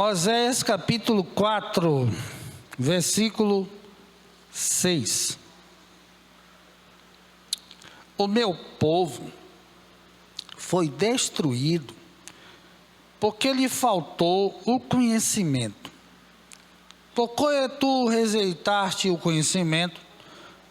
Oséias capítulo 4, versículo 6. O meu povo foi destruído porque lhe faltou o conhecimento. Porque tu rejeitaste o conhecimento,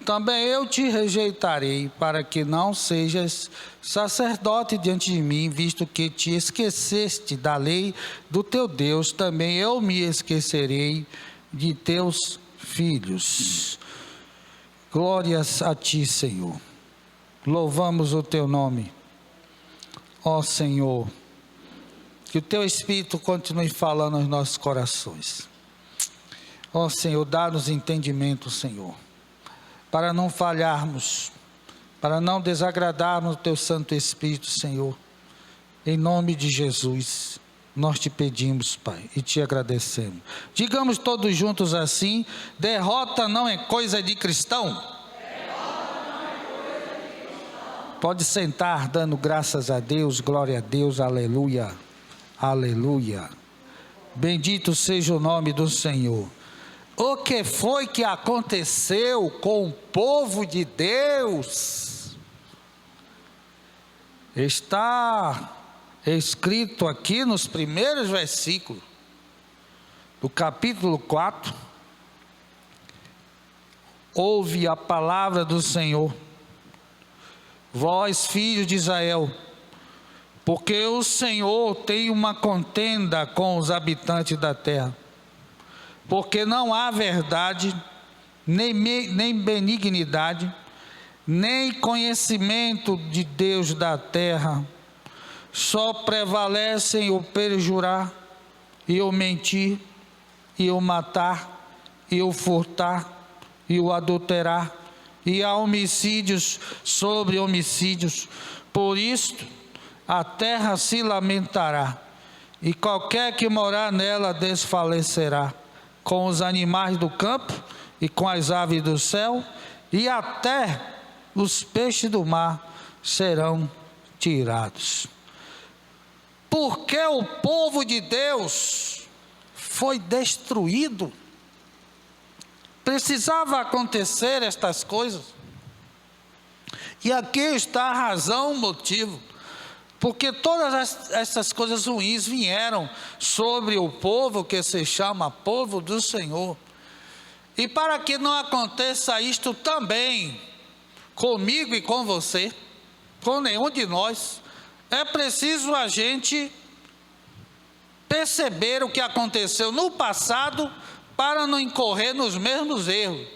também eu te rejeitarei, para que não sejas sacerdote diante de mim, visto que te esqueceste da lei do teu Deus, também eu me esquecerei de teus filhos. Glórias a ti, Senhor. Louvamos o teu nome, ó Senhor. Que o teu Espírito continue falando aos nossos corações. Ó Senhor, dá-nos entendimento, Senhor, para não falharmos, para não desagradarmos o teu Santo Espírito, Senhor. Em nome de Jesus, nós te pedimos, Pai, e te agradecemos. Digamos todos juntos assim: derrota não é coisa de cristão. Pode sentar, dando graças a Deus, glória a Deus, aleluia, aleluia. Bendito seja o nome do Senhor. O que foi que aconteceu com o povo de Deus? Está escrito aqui nos primeiros versículos do capítulo 4. Ouve a palavra do Senhor, vós filhos de Israel, porque o Senhor tem uma contenda com os habitantes da terra. Porque não há verdade, nem benignidade, nem conhecimento de Deus da terra. Só prevalecem o perjurar, e o mentir, e o matar, e o furtar, e o adulterar, e há homicídios sobre homicídios. Por isto, a terra se lamentará, e qualquer que morar nela desfalecerá, com os animais do campo e com as aves do céu, e até os peixes do mar serão tirados. Porque o povo de Deus foi destruído. Precisava acontecer estas coisas. E aqui está a razão, o motivo. Porque todas essas coisas ruins vieram sobre o povo que se chama povo do Senhor. E para que não aconteça isto também comigo e com você, com nenhum de nós, é preciso a gente perceber o que aconteceu no passado para não incorrer nos mesmos erros.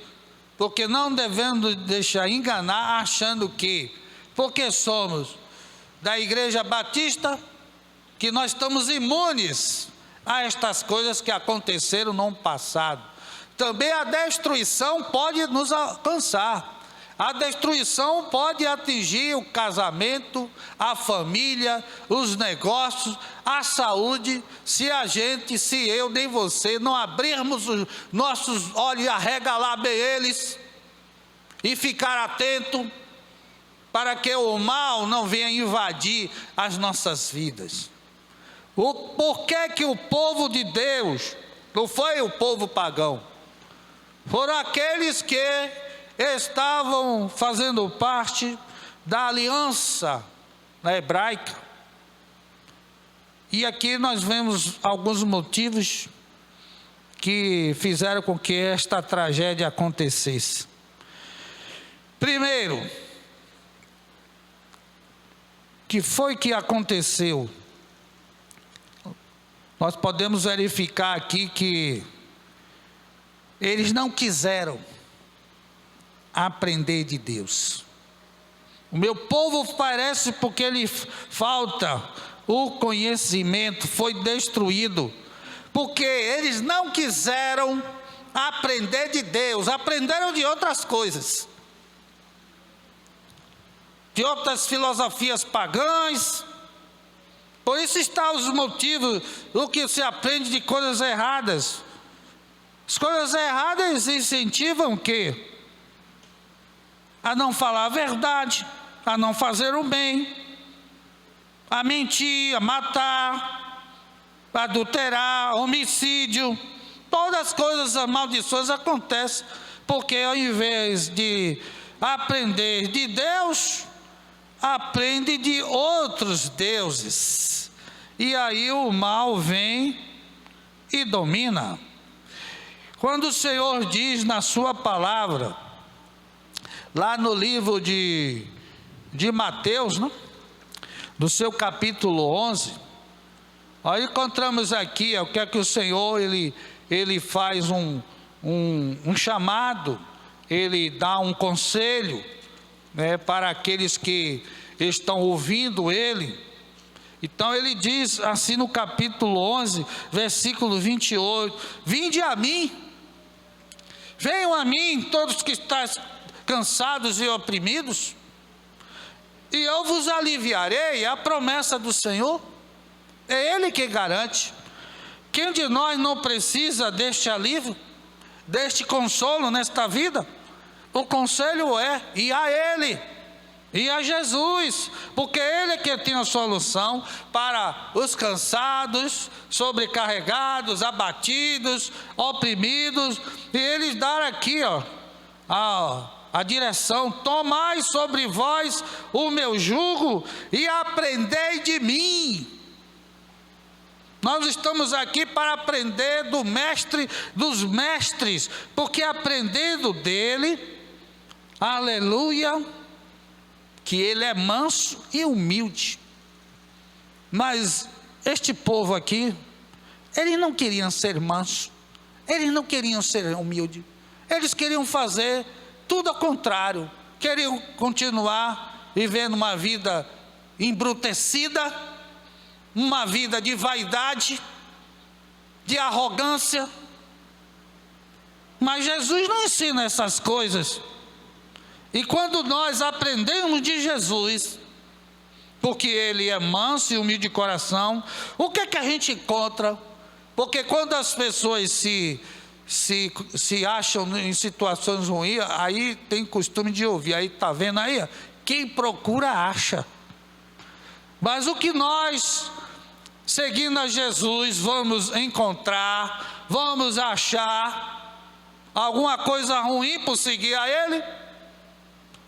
Porque não devemos deixar enganar achando que, porque somos da Igreja Batista, que nós estamos imunes a estas coisas que aconteceram no passado. Também a destruição pode nos alcançar. A destruição pode atingir o casamento, a família, os negócios, a saúde, se eu nem você não abrirmos os nossos olhos e arregalar bem eles e ficar atento para que o mal não venha invadir as nossas vidas. Por que o povo de Deus não foi o povo pagão? Foram aqueles que estavam fazendo parte da aliança hebraica. E aqui nós vemos alguns motivos que fizeram com que esta tragédia acontecesse. Primeiro, que foi que aconteceu? Nós podemos verificar aqui que eles não quiseram aprender de Deus. O meu povo parece porque lhe falta o conhecimento, foi destruído, porque eles não quiseram aprender de Deus, aprenderam de outras coisas, de outras filosofias pagãs. Por isso estão os motivos do que se aprende de coisas erradas. As coisas erradas incentivam o quê? A não falar a verdade, a não fazer o bem, a mentir, a matar, adulterar, homicídio, todas as coisas, as maldições acontecem, porque ao invés de aprender de Deus, aprende de outros deuses, e aí o mal vem e domina. Quando o Senhor diz na sua palavra, lá no livro de Mateus, não? No seu capítulo 11, aí encontramos aqui o que é que o Senhor, ele faz um chamado, ele dá um conselho, né, para aqueles que estão ouvindo ele. Então ele diz assim no capítulo 11, versículo 28, vinde a mim, venham a mim todos que estáis cansados e oprimidos, e eu vos aliviarei. É a promessa do Senhor, é Ele que garante. Quem de nós não precisa deste alívio, deste consolo nesta vida? O conselho é ir a Ele, ir a Jesus, porque Ele é que tem a solução para os cansados, sobrecarregados, abatidos, oprimidos, e Ele dá aqui, a direção: tomai sobre vós o meu jugo e aprendei de mim. Nós estamos aqui para aprender do mestre dos mestres, porque aprendendo dele, aleluia, que ele é manso e humilde. Mas este povo aqui, eles não queriam ser manso, eles não queriam ser humilde, eles queriam fazer tudo ao contrário, queriam continuar vivendo uma vida embrutecida, uma vida de vaidade, de arrogância. Mas Jesus não ensina essas coisas. E quando nós aprendemos de Jesus, porque Ele é manso e humilde de coração, o que é que a gente encontra? Porque quando as pessoas se acham em situações ruins, aí tem costume de ouvir, aí está vendo aí, quem procura acha. Mas o que nós, seguindo a Jesus, vamos encontrar, vamos achar alguma coisa ruim por seguir a Ele?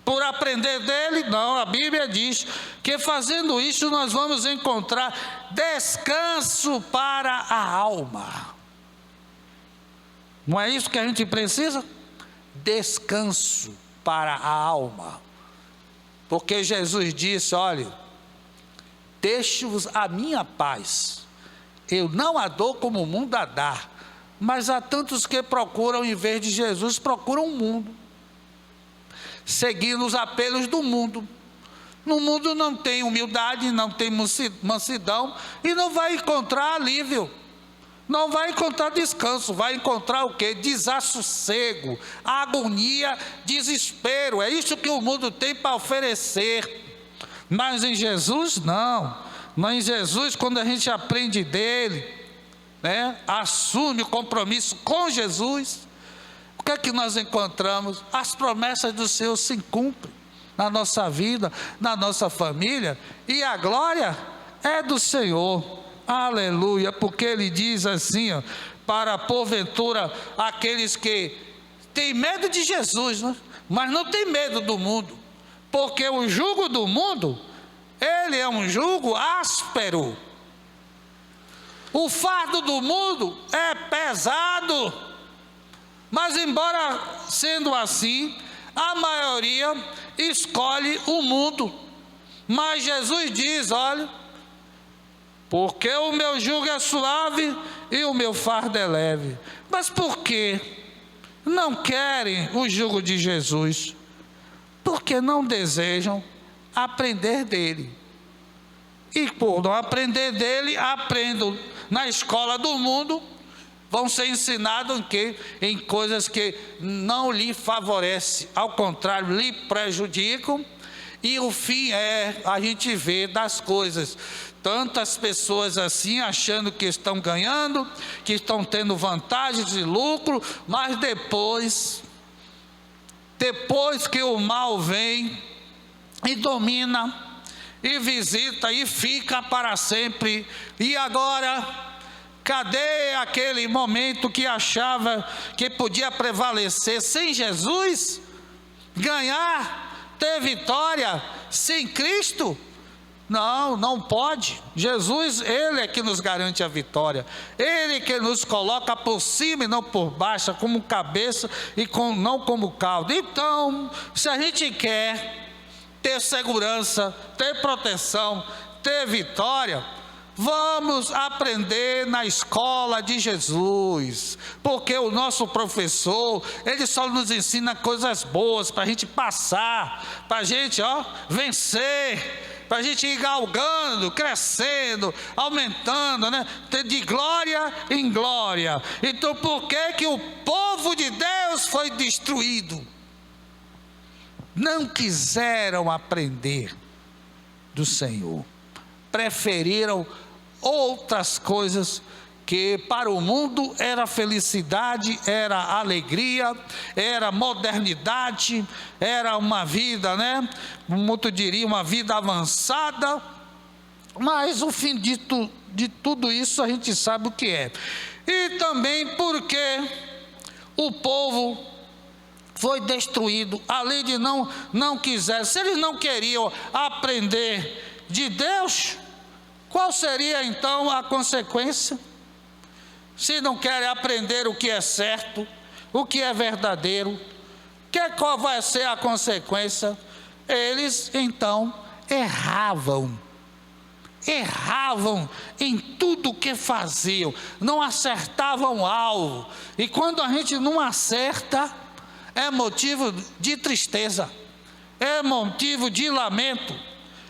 Por aprender dele? Não, a Bíblia diz que fazendo isso nós vamos encontrar descanso para a alma. Não é isso que a gente precisa? Descanso para a alma. Porque Jesus disse: olha, deixo-vos a minha paz, eu não a dou como o mundo a dá. Mas há tantos que procuram, em vez de Jesus, procuram o mundo, seguindo os apelos do mundo. No mundo não tem humildade, não tem mansidão, e não vai encontrar alívio, não vai encontrar descanso, vai encontrar o quê? Desassossego, agonia, desespero. É isso que o mundo tem para oferecer. Mas em Jesus não. Mas em Jesus, quando a gente aprende dele, né, assume o compromisso com Jesus, o que é que nós encontramos? As promessas do Senhor se cumprem na nossa vida, na nossa família, e a glória é do Senhor. Aleluia, porque ele diz assim, para porventura aqueles que têm medo de Jesus, né? Mas não tem medo do mundo, porque o jugo do mundo, ele é um jugo áspero. O fardo do mundo é pesado. Mas embora sendo assim, a maioria escolhe o mundo. Mas Jesus diz: olha, porque o meu jugo é suave e o meu fardo é leve. Mas por que não querem o jugo de Jesus? Porque não desejam aprender dele. E por não aprender dele, aprendam na escola do mundo, vão ser ensinados em coisas que não lhe favorecem, ao contrário, lhe prejudicam. E o fim a gente vê das coisas, tantas pessoas assim, achando que estão ganhando, que estão tendo vantagens e lucro, mas depois que o mal vem e domina, e visita, e fica para sempre, e agora Cadê aquele momento que achava que podia prevalecer sem Jesus? Ganhar, ter vitória sem Cristo? Não, não pode. Jesus, Ele é que nos garante a vitória. Ele que nos coloca por cima e não por baixo, como cabeça e não como cauda. Então, se a gente quer ter segurança, ter proteção, ter vitória, vamos aprender na escola de Jesus, porque o nosso professor, ele só nos ensina coisas boas para a gente passar, para a gente vencer, para a gente ir galgando, crescendo, aumentando, né? De glória em glória. Então por que o povo de Deus foi destruído? Não quiseram aprender do Senhor, preferiram outras coisas que para o mundo era felicidade, era alegria, era modernidade, era uma vida, né? Muito diria, uma vida avançada. Mas o fim de tudo isso a gente sabe o que é. E também porque o povo foi destruído, além de não quiser. Se eles não queriam aprender de Deus, qual seria então a consequência? Se não querem aprender o que é certo, o que é verdadeiro, qual vai ser a consequência? Eles então erravam em tudo o que faziam, não acertavam o alvo. E quando a gente não acerta, é motivo de tristeza, é motivo de lamento.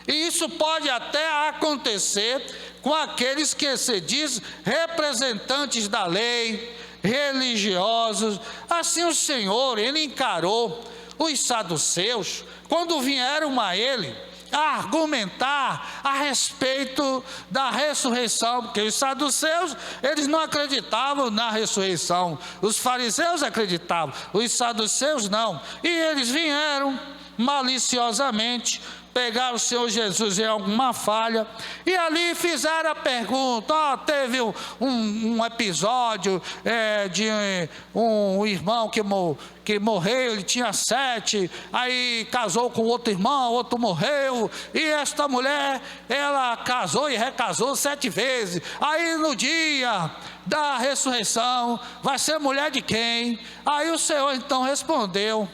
E isso pode até acontecer com aqueles que se diz representantes da lei, religiosos. Assim o Senhor, Ele encarou os saduceus, quando vieram a Ele a argumentar a respeito da ressurreição, porque os saduceus, eles não acreditavam na ressurreição, os fariseus acreditavam, os saduceus não, e eles vieram maliciosamente pegaram o Senhor Jesus em alguma falha, e ali fizeram a pergunta. Teve um episódio de um irmão que morreu, ele tinha 7, aí casou com outro irmão, outro morreu, e esta mulher, ela casou e recasou 7 vezes, aí no dia da ressurreição, vai ser mulher de quem? Aí o Senhor então respondeu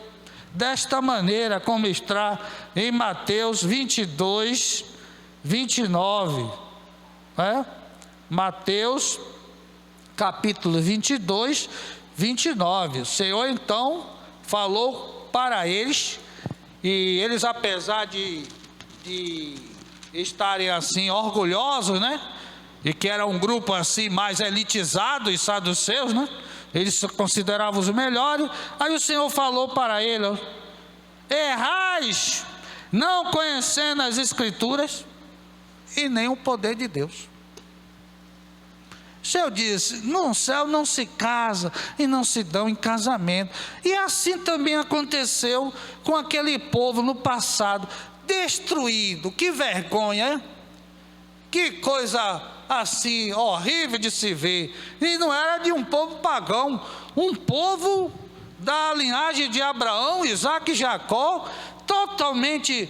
desta maneira, como está em Mateus 22, 29, Mateus capítulo 22, 29, o Senhor então falou para eles, e eles, apesar de estarem assim orgulhosos, né, e que era um grupo assim mais elitizado, os saduceus, né, eles se consideravam os melhores. Aí o Senhor falou para ele: errais, não conhecendo as Escrituras e nem o poder de Deus. O Senhor disse: no céu não se casa e não se dão em casamento. E assim também aconteceu com aquele povo no passado, destruído. Que vergonha, hein? Que coisa assim horrível de se ver. E não era de um povo pagão, um povo da linhagem de Abraão, Isaque e Jacó, totalmente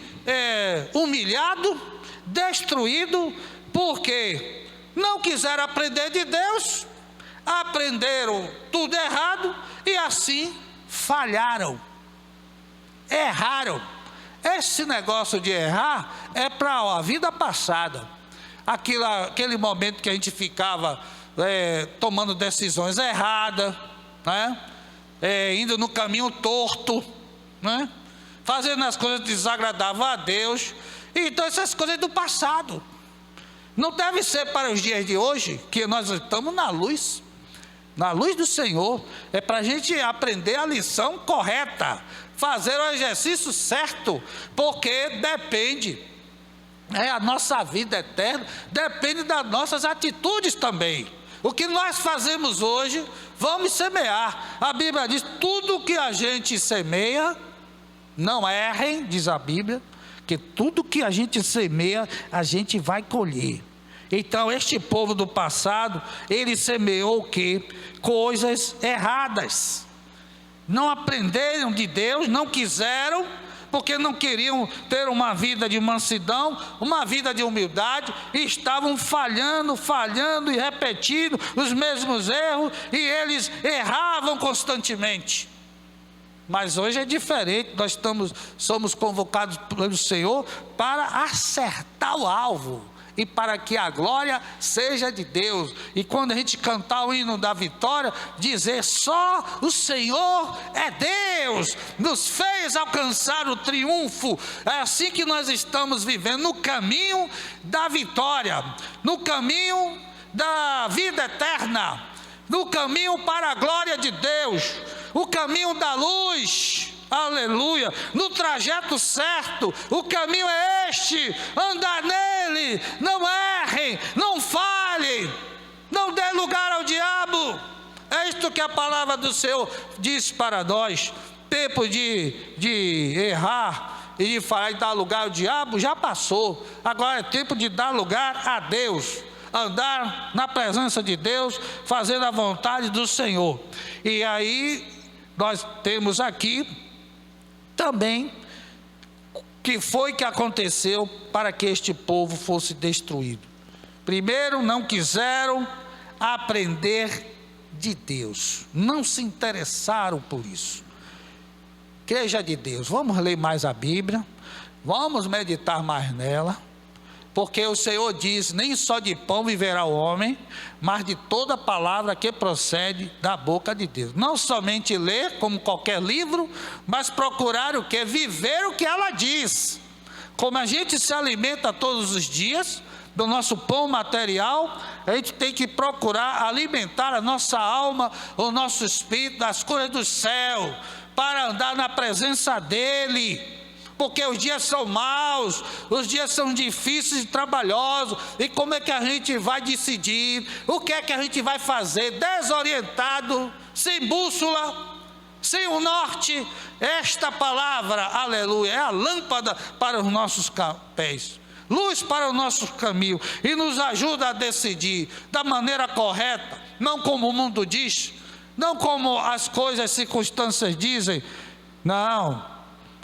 humilhado, destruído, porque não quiseram aprender de Deus, aprenderam tudo errado e assim falharam, erraram. Esse negócio de errar é para a vida passada. Aquele momento que a gente ficava tomando decisões erradas, né? Indo no caminho torto, né? Fazendo as coisas desagradáveis a Deus. Então essas coisas do passado não deve ser para os dias de hoje, que nós estamos na luz do Senhor. É para a gente aprender a lição correta, fazer o exercício certo, porque depende. A nossa vida eterna depende das nossas atitudes também. O que nós fazemos hoje, vamos semear. A Bíblia diz: tudo que a gente semeia, não errem, diz a Bíblia, que tudo que a gente semeia, a gente vai colher. Então este povo do passado, ele semeou o quê? Coisas erradas. Não aprenderam de Deus, não quiseram, porque não queriam ter uma vida de mansidão, uma vida de humildade, e estavam falhando e repetindo os mesmos erros, e eles erravam constantemente. Mas hoje é diferente, nós somos convocados pelo Senhor para acertar o alvo, e para que a glória seja de Deus. E quando a gente cantar o hino da vitória, dizer: só o Senhor é Deus, nos fez alcançar o triunfo. É assim que nós estamos vivendo, no caminho da vitória, no caminho da vida eterna, no caminho para a glória de Deus, o caminho da luz. Aleluia, no trajeto certo, o caminho é este, andar nele, não errem, não falhem, não dê lugar ao diabo. É isto que a palavra do Senhor diz para nós. Tempo de errar e de falar e dar lugar ao diabo já passou, agora é tempo de dar lugar a Deus, andar na presença de Deus, fazendo a vontade do Senhor. E aí nós temos aqui também que foi que aconteceu para que este povo fosse destruído. Primeiro, não quiseram aprender de Deus, não se interessaram por isso. Igreja de Deus, vamos ler mais a Bíblia, vamos meditar mais nela, porque o Senhor diz: nem só de pão viverá o homem, mas de toda palavra que procede da boca de Deus. Não somente ler como qualquer livro, mas procurar o que? Viver o que ela diz. Como a gente se alimenta todos os dias do nosso pão material, a gente tem que procurar alimentar a nossa alma, o nosso espírito, das coisas do céu, para andar na presença dEle. Porque os dias são maus, os dias são difíceis e trabalhosos, e como é que a gente vai decidir, o que é que a gente vai fazer, desorientado, sem bússola, sem o norte? Esta palavra, aleluia, é a lâmpada para os nossos pés, luz para o nosso caminho, e nos ajuda a decidir da maneira correta, não como o mundo diz, não como as coisas, as circunstâncias dizem. Não.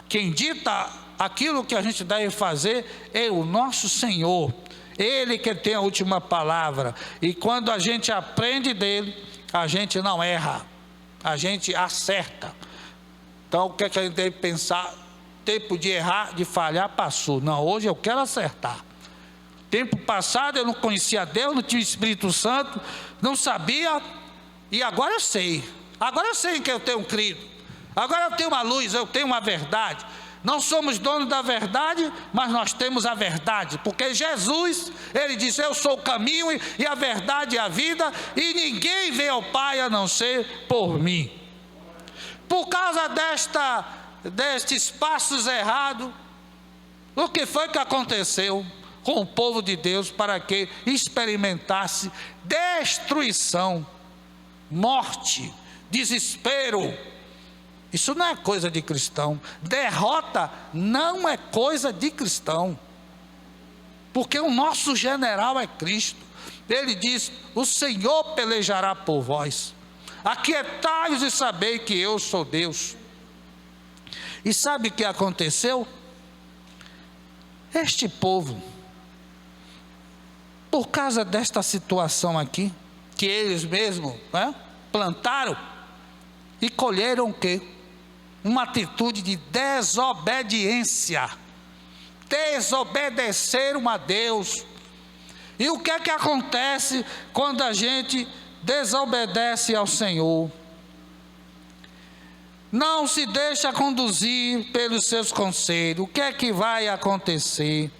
Quem dita aquilo que a gente deve fazer é o nosso Senhor. Ele que tem a última palavra. E quando a gente aprende dele, a gente não erra, a gente acerta. Então o que é que a gente deve pensar? Tempo de errar, de falhar, passou. Não, hoje eu quero acertar. Tempo passado eu não conhecia Deus, não tinha o Espírito Santo, não sabia, e agora eu sei. Agora eu sei em que eu tenho crido. Agora eu tenho uma luz, eu tenho uma verdade. Não somos donos da verdade, mas nós temos a verdade, porque Jesus, ele disse: eu sou o caminho e a verdade e a vida, e ninguém vem ao Pai a não ser por mim. Por causa destes passos errados, o que foi que aconteceu com o povo de Deus para que experimentasse destruição, morte, desespero? Isso não é coisa de cristão. Derrota não é coisa de cristão, porque o nosso general é Cristo. Ele diz: o Senhor pelejará por vós, aquietai-vos e sabei que eu sou Deus. E sabe o que aconteceu? Este povo, por causa desta situação aqui, que eles mesmos plantaram e colheram o quê? Uma atitude de desobediência, desobedeceram a Deus. E o que é que acontece quando a gente desobedece ao Senhor? Não se deixa conduzir pelos seus conselhos. O que é que vai acontecer?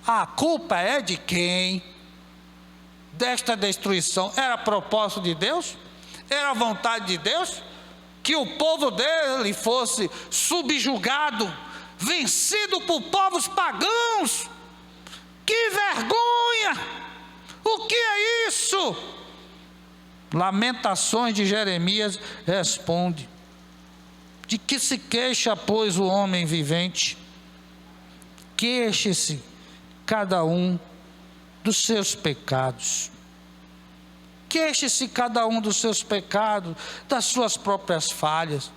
A culpa é de quem? Desta destruição. Era propósito de Deus? Era a vontade de Deus? Que o povo dele fosse subjugado, vencido por povos pagãos? Que vergonha! O que é isso? Lamentações de Jeremias responde: de que se queixa, pois, o homem vivente? Queixe-se cada um dos seus pecados. Queixe-se cada um dos seus pecados, das suas próprias falhas.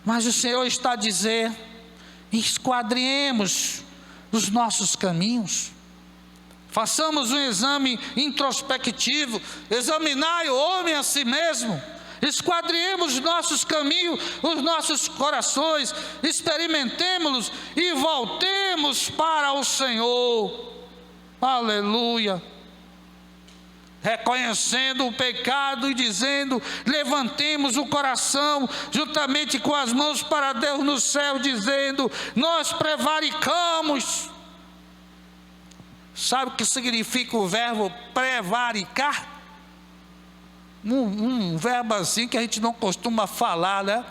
Mas o Senhor está a dizer: esquadrinhemos os nossos caminhos, façamos um exame introspectivo, examinai o homem a si mesmo, esquadrinhemos os nossos caminhos, os nossos corações, experimentemos-los e voltemos para o Senhor. Aleluia. Reconhecendo o pecado e dizendo: levantemos o coração juntamente com as mãos para Deus no céu, dizendo: nós prevaricamos. Sabe o que significa o verbo prevaricar? Um verbo assim que a gente não costuma falar, né?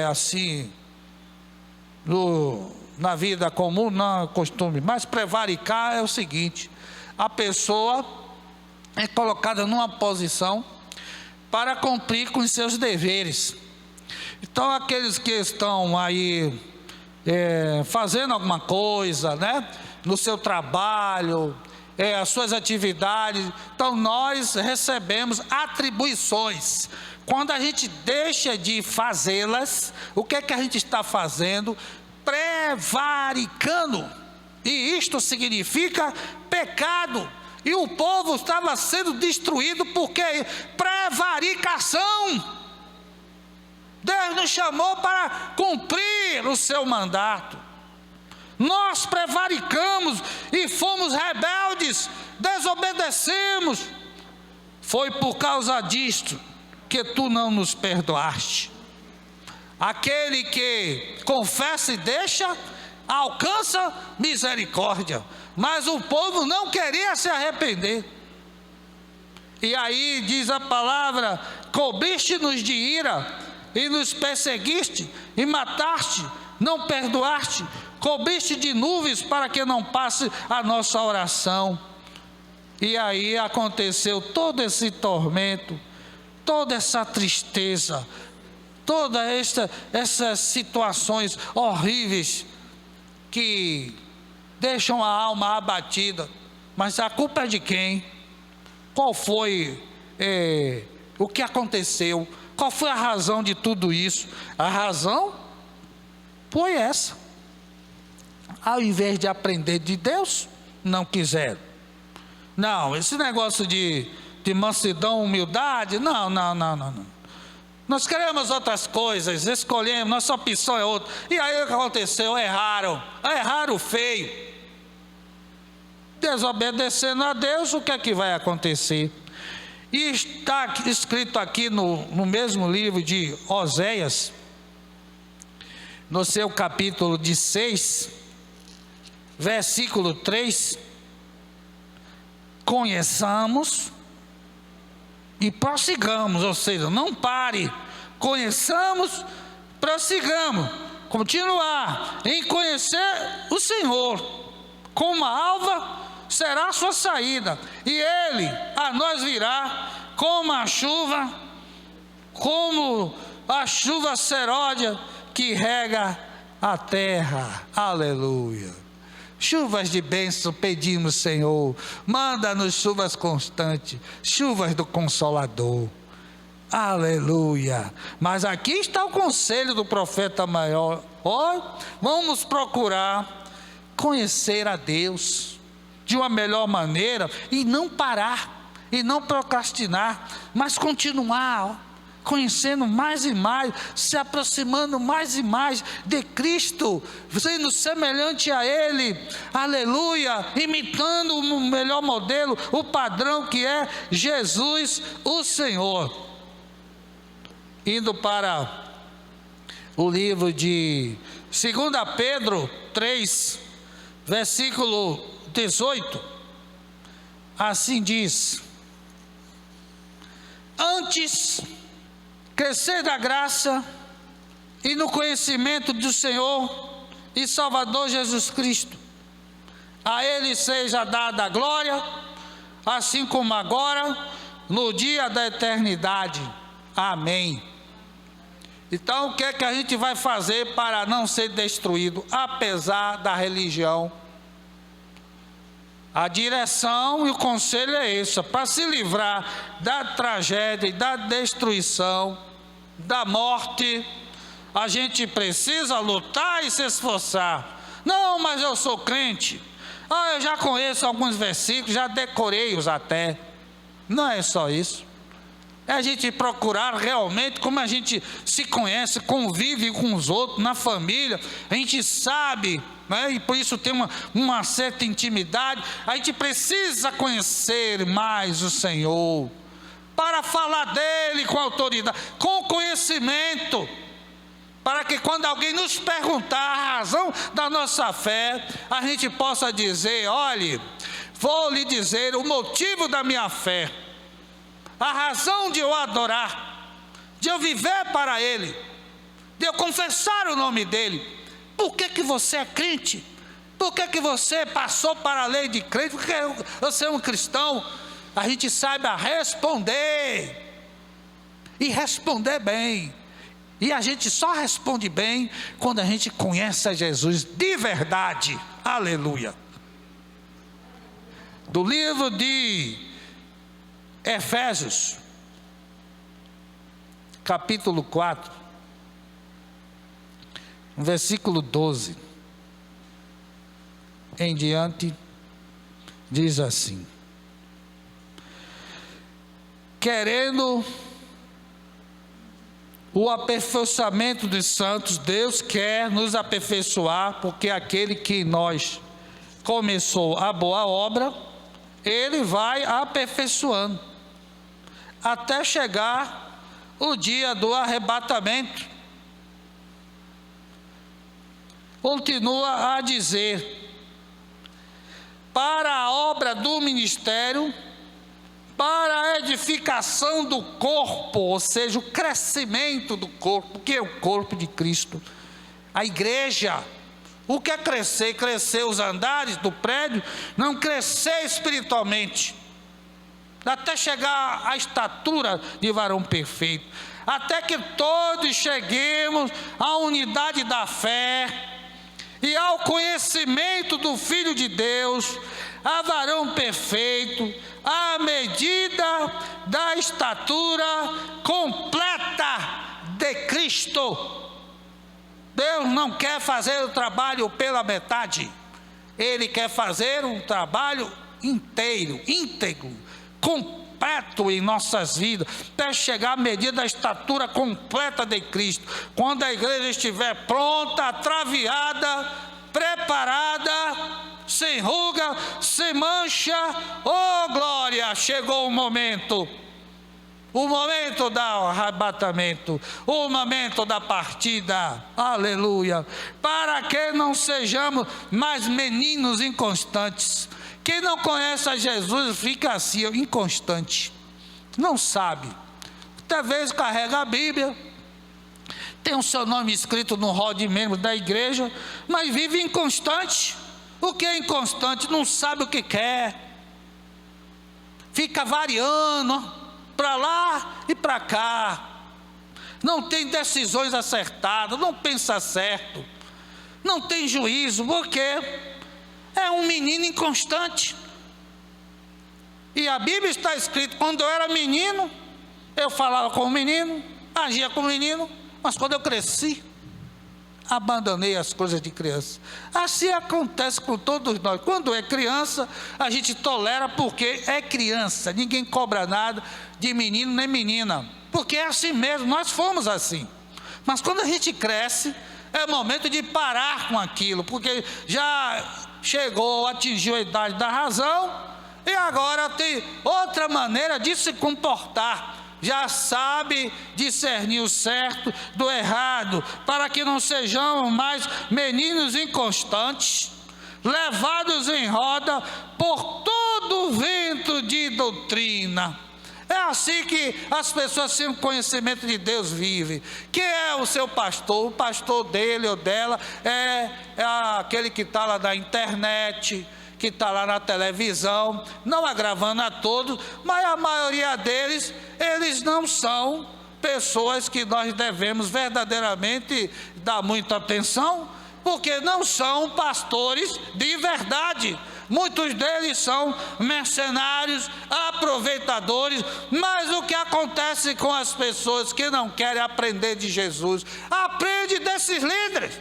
Assim, na vida comum não é costume, mas prevaricar é o seguinte: a pessoa é colocada numa posição para cumprir com os seus deveres. Então, aqueles que estão aí fazendo alguma coisa, né, no seu trabalho, as suas atividades, então nós recebemos atribuições. Quando a gente deixa de fazê-las, o que é que a gente está fazendo? Prevaricando. E isto significa pecado. E o povo estava sendo destruído porque prevaricação. Deus nos chamou para cumprir o seu mandato. Nós prevaricamos e fomos rebeldes, desobedecemos. Foi por causa disto que tu não nos perdoaste. Aquele que confessa e deixa, alcança misericórdia. Mas o povo não queria se arrepender. E aí diz a palavra: cobriste-nos de ira, e nos perseguiste, e mataste, não perdoaste, cobriste de nuvens para que não passe a nossa oração. E aí aconteceu todo esse tormento, toda essa tristeza, todas essas situações horríveis que deixam a alma abatida. Mas a culpa é de quem? Qual foi o que aconteceu? Qual foi a razão de tudo isso? A razão foi essa: ao invés de aprender de Deus, não quiseram. Não, esse negócio de mansidão, humildade, não. Nós queremos outras coisas, escolhemos, nossa opção é outra. E aí o que aconteceu? Erraram feio. Desobedecendo a Deus, o que é que vai acontecer? E está escrito aqui no mesmo livro de Oséias, no seu capítulo 6, versículo 3: conheçamos e prossigamos, ou seja, não pare, conheçamos, prossigamos, continuar em conhecer o Senhor. Como a alva será a sua saída, e Ele a nós virá como a chuva seródia que rega a terra. Aleluia. Chuvas de bênção pedimos, Senhor. Manda-nos chuvas constantes, chuvas do Consolador. Aleluia. Mas aqui está o conselho do profeta maior. Vamos procurar conhecer a Deus de uma melhor maneira e não parar, e não procrastinar, mas continuar conhecendo mais e mais, se aproximando mais e mais de Cristo, sendo semelhante a Ele, aleluia, imitando o melhor modelo, o padrão que é Jesus, o Senhor. Indo para o livro de 2 Pedro 3, versículo 18, assim diz: antes crescer da graça e no conhecimento do Senhor e Salvador Jesus Cristo. A Ele seja dada a glória, assim como agora, no dia da eternidade. Amém. Então, o que é que a gente vai fazer para não ser destruído, apesar da religião? A direção e o conselho é esse: para se livrar da tragédia e da destruição, da morte, a gente precisa lutar e se esforçar. Não, mas eu sou crente. Eu já conheço alguns versículos, já decorei-os até. Não é só isso. É a gente procurar realmente como a gente se conhece, convive com os outros, na família. A gente sabe, né? E por isso tem uma certa intimidade. A gente precisa conhecer mais o Senhor, para falar dele com autoridade, com conhecimento, para que quando alguém nos perguntar a razão da nossa fé, a gente possa dizer: olhe, vou lhe dizer o motivo da minha fé, a razão de eu adorar, de eu viver para Ele, de eu confessar o nome dEle. Por que você é crente? Por que você passou para a lei de crente? Porque você é um cristão. A gente saiba responder, e responder bem. E a gente só responde bem quando a gente conhece a Jesus de verdade. Aleluia. Do livro de Efésios, capítulo 4, versículo 12 em diante, diz assim: querendo o aperfeiçoamento dos santos, Deus quer nos aperfeiçoar, porque aquele que em nós começou a boa obra, Ele vai aperfeiçoando, até chegar o dia do arrebatamento. Continua a dizer: para a obra do ministério, para a edificação do corpo, ou seja, o crescimento do corpo, que é o corpo de Cristo, a igreja. O que é crescer? Crescer os andares do prédio? Não, crescer espiritualmente, até chegar à estatura de varão perfeito, até que todos cheguemos à unidade da fé e ao conhecimento do Filho de Deus, a varão perfeito, à medida da estatura completa de Cristo. Deus não quer fazer o trabalho pela metade, Ele quer fazer um trabalho inteiro, íntegro, completo em nossas vidas, até chegar à medida da estatura completa de Cristo. Quando a igreja estiver pronta, atraviada, preparada, sem ruga, sem mancha, oh glória, chegou o momento do arrebatamento, o momento da partida, aleluia, para que não sejamos mais meninos inconstantes. Quem não conhece a Jesus fica assim, inconstante, não sabe, até vezes carrega a Bíblia, tem o seu nome escrito no rol de membros da igreja, mas vive inconstante. O que é inconstante? Não sabe o que quer, fica variando para lá e para cá, não tem decisões acertadas, não pensa certo, não tem juízo, porque é um menino inconstante. E a Bíblia está escrito: quando eu era menino, eu falava como menino, agia como menino, mas quando eu cresci, abandonei as coisas de criança. Assim acontece com todos nós. Quando é criança, a gente tolera porque é criança, ninguém cobra nada de menino nem menina, porque é assim mesmo, nós fomos assim. Mas quando a gente cresce, é momento de parar com aquilo, porque já chegou, atingiu a idade da razão, e agora tem outra maneira de se comportar, já sabe discernir o certo do errado, para que não sejamos mais meninos inconstantes, levados em roda por todo o vento de doutrina. É assim que as pessoas sem o conhecimento de Deus vivem. Quem é o seu pastor? O pastor dele ou dela é aquele que está lá na internet, que está lá na televisão, não agravando a todos, mas a maioria deles, eles não são pessoas que nós devemos verdadeiramente dar muita atenção, porque não são pastores de verdade, muitos deles são mercenários, aproveitadores, mas o que acontece com as pessoas que não querem aprender de Jesus? Aprende desses líderes.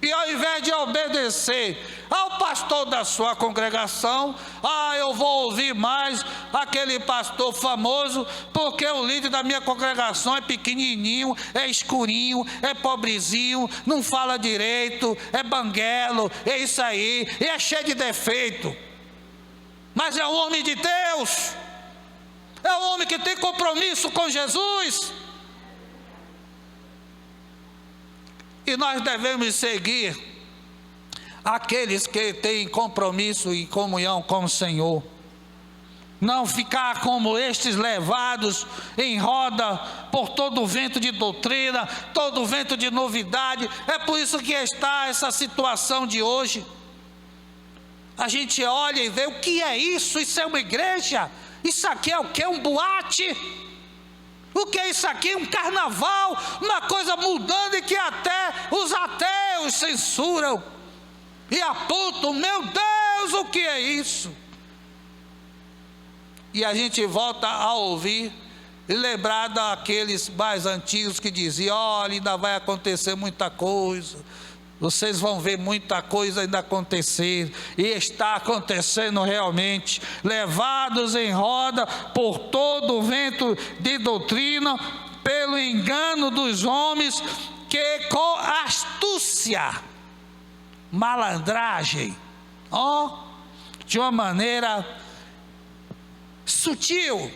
E ao invés de obedecer ao pastor da sua congregação, eu vou ouvir mais aquele pastor famoso, porque o líder da minha congregação é pequenininho, é escurinho, é pobrezinho, não fala direito, é banguelo, é isso aí, e é cheio de defeito. Mas é um homem de Deus, é um homem que tem compromisso com Jesus. E nós devemos seguir aqueles que têm compromisso e comunhão com o Senhor. Não ficar como estes levados em roda por todo o vento de doutrina, todo o vento de novidade. É por isso que está essa situação de hoje. A gente olha e vê, o que é isso? Isso é uma igreja? Isso aqui é o que? Um boate? O que é isso aqui? Um carnaval, uma coisa mudando e que até os ateus censuram e apontam, meu Deus, o que é isso? E a gente volta a ouvir e lembrar daqueles mais antigos que diziam, olha, ainda vai acontecer muita coisa, vocês vão ver muita coisa ainda acontecer, e está acontecendo realmente, levados em roda por todo o vento de doutrina, pelo engano dos homens, que com astúcia, malandragem, de uma maneira sutil,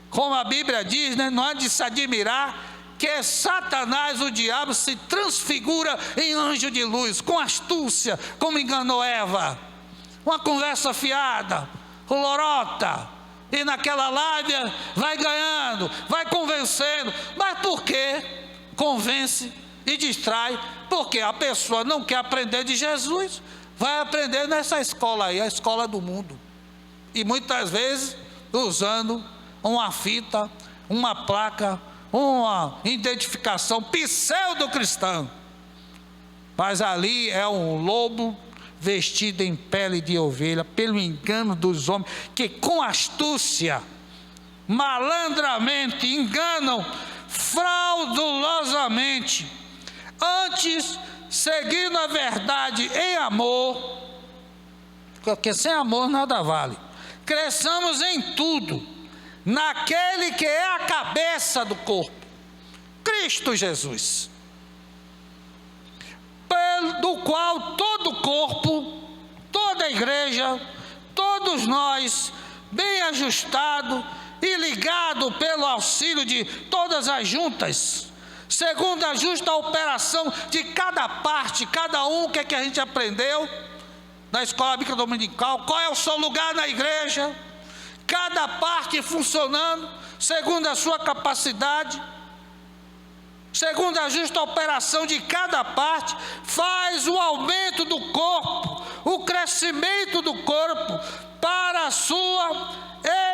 como a Bíblia diz, não há de se admirar que Satanás, o diabo, se transfigura em anjo de luz, com astúcia, como enganou Eva, uma conversa fiada, lorota, e naquela lábia vai ganhando, vai convencendo. Mas por quê? Convence e distrai, porque a pessoa não quer aprender de Jesus, vai aprender nessa escola aí, a escola do mundo, e muitas vezes usando uma fita, uma placa, uma identificação pseudo-cristã, mas ali é um lobo vestido em pele de ovelha, pelo engano dos homens, que com astúcia, malandramente enganam fraudulosamente, antes seguindo a verdade em amor, porque sem amor nada vale. Cresçamos em tudo naquele que é a cabeça do corpo, Cristo Jesus, do qual todo o corpo, toda a igreja, todos nós, bem ajustado e ligado pelo auxílio de todas as juntas, segundo a justa operação de cada parte, cada um, o que é que a gente aprendeu na escola bíblica dominical, qual é o seu lugar na igreja, cada parte funcionando segundo a sua capacidade, segundo a justa operação de cada parte, faz o aumento do corpo, o crescimento do corpo, para a sua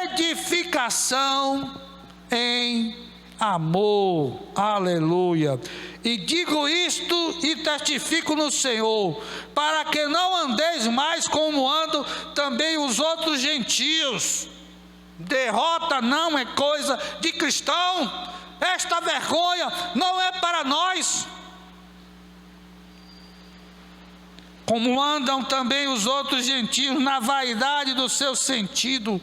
edificação em amor. Aleluia. E digo isto e testifico no Senhor, para que não andeis mais como andam também os outros gentios. Derrota não é coisa de cristão, esta vergonha não é para nós. Como andam também os outros gentios na vaidade do seu sentido,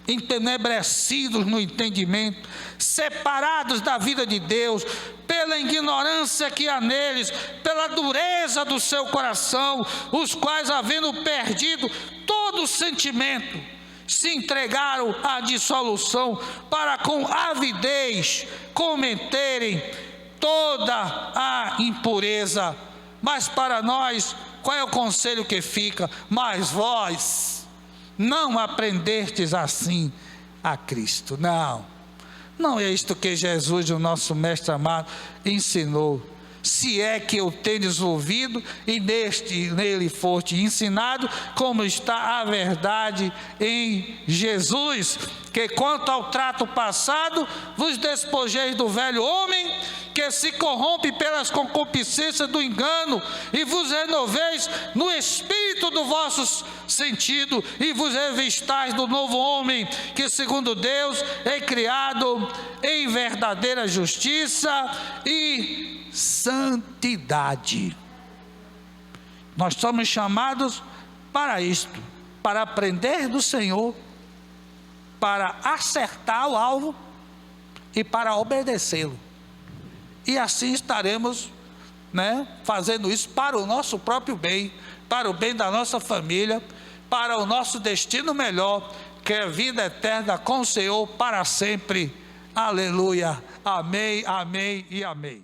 entenebrecidos no entendimento, separados da vida de Deus, pela ignorância que há neles, pela dureza do seu coração, os quais, havendo perdido todo o sentimento, se entregaram à dissolução, para com avidez cometerem toda a impureza. Mas para nós, qual é o conselho que fica? Mas vós não aprendestes assim a Cristo. Não é isto que Jesus, o nosso mestre amado, ensinou. se é que eu tendes ouvido e nele foste ensinado, como está a verdade em Jesus. Que quanto ao trato passado, vos despojeis do velho homem, que se corrompe pelas concupiscências do engano, e vos renoveis no espírito do vosso sentido, e vos revistais do novo homem, que segundo Deus é criado em verdadeira justiça e santidade. Nós somos chamados para isto, para aprender do Senhor, para acertar o alvo e para obedecê-lo. E assim estaremos, fazendo isso para o nosso próprio bem, para o bem da nossa família, para o nosso destino melhor, que é a vida eterna com o Senhor para sempre. Aleluia. Amém, amém e amém.